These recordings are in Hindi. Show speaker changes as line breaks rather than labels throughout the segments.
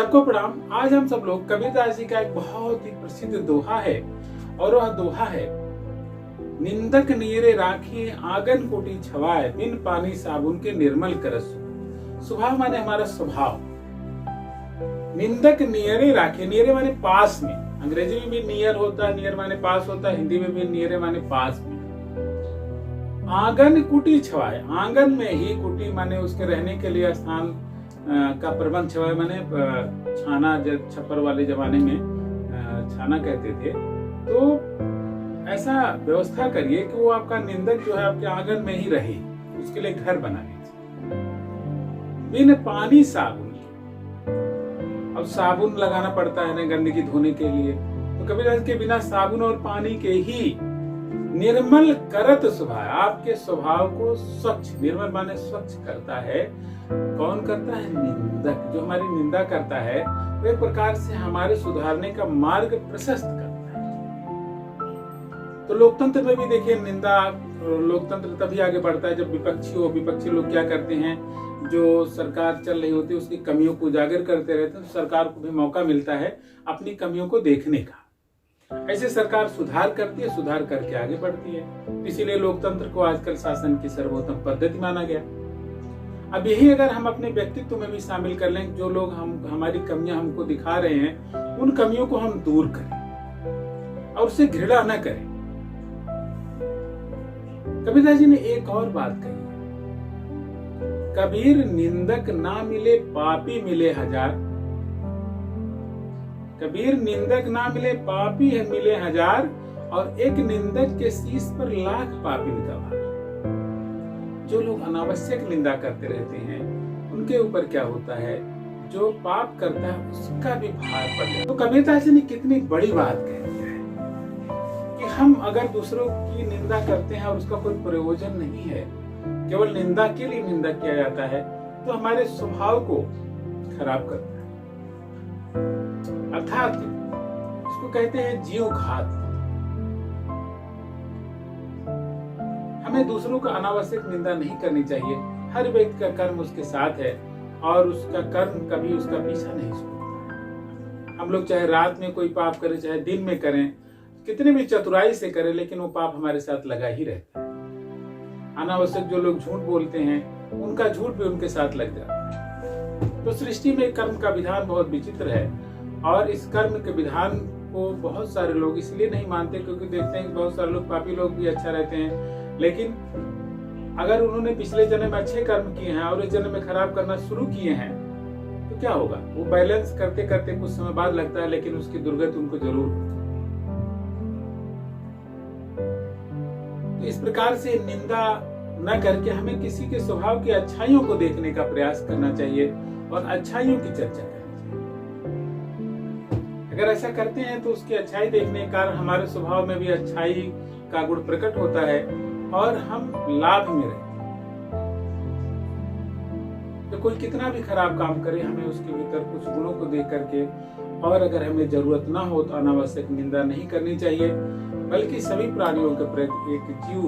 सबको प्रणाम। आज हम सब लोग कबीरदास जी का एक बहुत ही प्रसिद्ध दोहा है और वह दोहा है, निंदक नीरे राखी आंगन कोटी छवाए, बिन पानी साबुन के निर्मल करस। स्वभाव माने हमारा स्वभाव। निंदक नियरे राखे, नियरे माने पास में, अंग्रेजी में भी नियर होता है, नियर माने पास होता है, हिंदी में भी नियरे माने पास में। आंगन कुटी छवाए, आंगन में ही, कुटी माने उसके रहने के लिए स्थान का प्रबंध, छवाए माने छाना, छप्पर वाले जमाने में छाना कहते थे। तो ऐसा व्यवस्था करिए कि वो आपका निंदक जो है आपके आंगन में ही रहे, उसके लिए घर बना लीजिए। बिन पानी साबुन, अब साबुन लगाना पड़ता है ना गंदगी धोने के लिए, तो कबीरदास के बिना साबुन और पानी के ही निर्मल करत स्वभाव, आपके स्वभाव को स्वच्छ, निर्मल माने स्वच्छ करता है। कौन करता है? निंदक। जो हमारी निंदा करता है वो एक प्रकार से हमारे सुधारने का मार्ग प्रशस्त करता है। तो लोकतंत्र में भी देखिए, निंदा, लोकतंत्र तभी आगे बढ़ता है जब विपक्षी लोग क्या करते हैं, जो सरकार चल रही होती है उसकी कमियों को उजागर करते रहते हैं, तो सरकार को भी मौका मिलता है अपनी कमियों को देखने का। ऐसे सरकार सुधार करती है, सुधार करके आगे बढ़ती है। इसीलिए लोकतंत्र को आजकल शासन की सर्वोत्तम पद्धति माना गया। अब यही अगर हम अपने व्यक्तित्व में भी शामिल कर लें, जो लोग हमारी कमियां हमको दिखा रहे हैं, उन कमियों को हम दूर करें और उससे घृणा न करें। कबीरदास जी ने एक और बात कही, कबीर निंदक ना मिले पापी मिले हजार। कबीर निंदक ना मिले पापी मिले हजार, और एक निंदक के शीश पर लाख पापी का भार। जो लोग अनावश्यक निंदा करते रहते हैं उनके ऊपर क्या होता है, जो पाप करता है उसका भी भार पड़ जाता है। तो कबीरदास जी ने कितनी बड़ी बात कह दी है कि हम अगर दूसरों की निंदा करते हैं और उसका कोई प्रयोजन नहीं है, केवल निंदा के लिए निंदा किया जाता है, तो हमारे स्वभाव को खराब करता है। अर्थात इसको कहते हैं जीव घात। हमें दूसरों का अनावश्यक निंदा नहीं करनी चाहिए। हर व्यक्ति का कर्म उसके साथ है और उसका कर्म कभी उसका पीछा नहीं छोड़ता। हम लोग चाहे रात में कोई पाप करें, चाहे दिन में करें, कितने भी चतुराई से करें, लेकिन वो पाप हमारे साथ लगा ही रहता है। अनावश्यक जो लोग झूठ बोलते हैं, उनका झूठ भी उनके साथ लग जाता है। तो सृष्टि में कर्म का विधान बहुत विचित्र है, और इस कर्म के विधान को बहुत सारे लोग इसलिए नहीं मानते क्योंकि देखते हैं कि बहुत सारे लोग, पापी लोग भी अच्छा रहते हैं, लेकिन अगर उन्होंने पिछले जन्म में अच्छे कर्म किए हैं और इस जन्म में खराब करना शुरू किए हैं, तो क्या होगा? वो बैलेंस करते करते कुछ समय बाद लगता है, लेकिन उसकी दुर्गति उनको जरूर होती है। तो इस प्रकार से निंदा न करके हमें किसी के स्वभाव की अच्छाइयों को देखने का प्रयास करना चाहिए और अच्छाइयों की चर्चा करनी चाहिए। अगर ऐसा करते हैं तो उसकी अच्छाई देखने के कारण हमारे स्वभाव में भी अच्छाई का गुण प्रकट होता है और हम लाभ में रहते हैं। तो कोई कितना भी खराब काम करे, हमें उसके भीतर कुछ गुणों को देख करके, और अगर हमें जरूरत ना हो तो अनावश्यक निंदा नहीं करनी चाहिए, बल्कि सभी प्राणियों के प्रति, एक जीव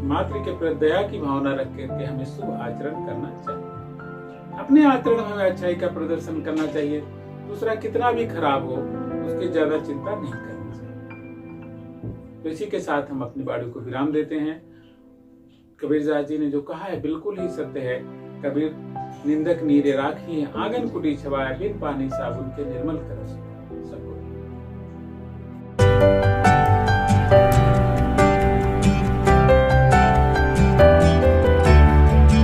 मात्र के प्रति दया की भावना रख करके हमें शुभ आचरण करना चाहिए। अपने आचरण में हमें अच्छाई का प्रदर्शन करना चाहिए। दूसरा कितना भी खराब हो उसकी ज्यादा चिंता नहीं करनी चाहिए। तो इसी के साथ हम अपनी वाणी को विराम देते हैं। कबीरदास जी ने जो कहा है बिल्कुल ही सत्य है। कबीर निंदक नीरे राखी आंगन कुटी छवाए, बिन पानी साबुन के निर्मल करस। सबको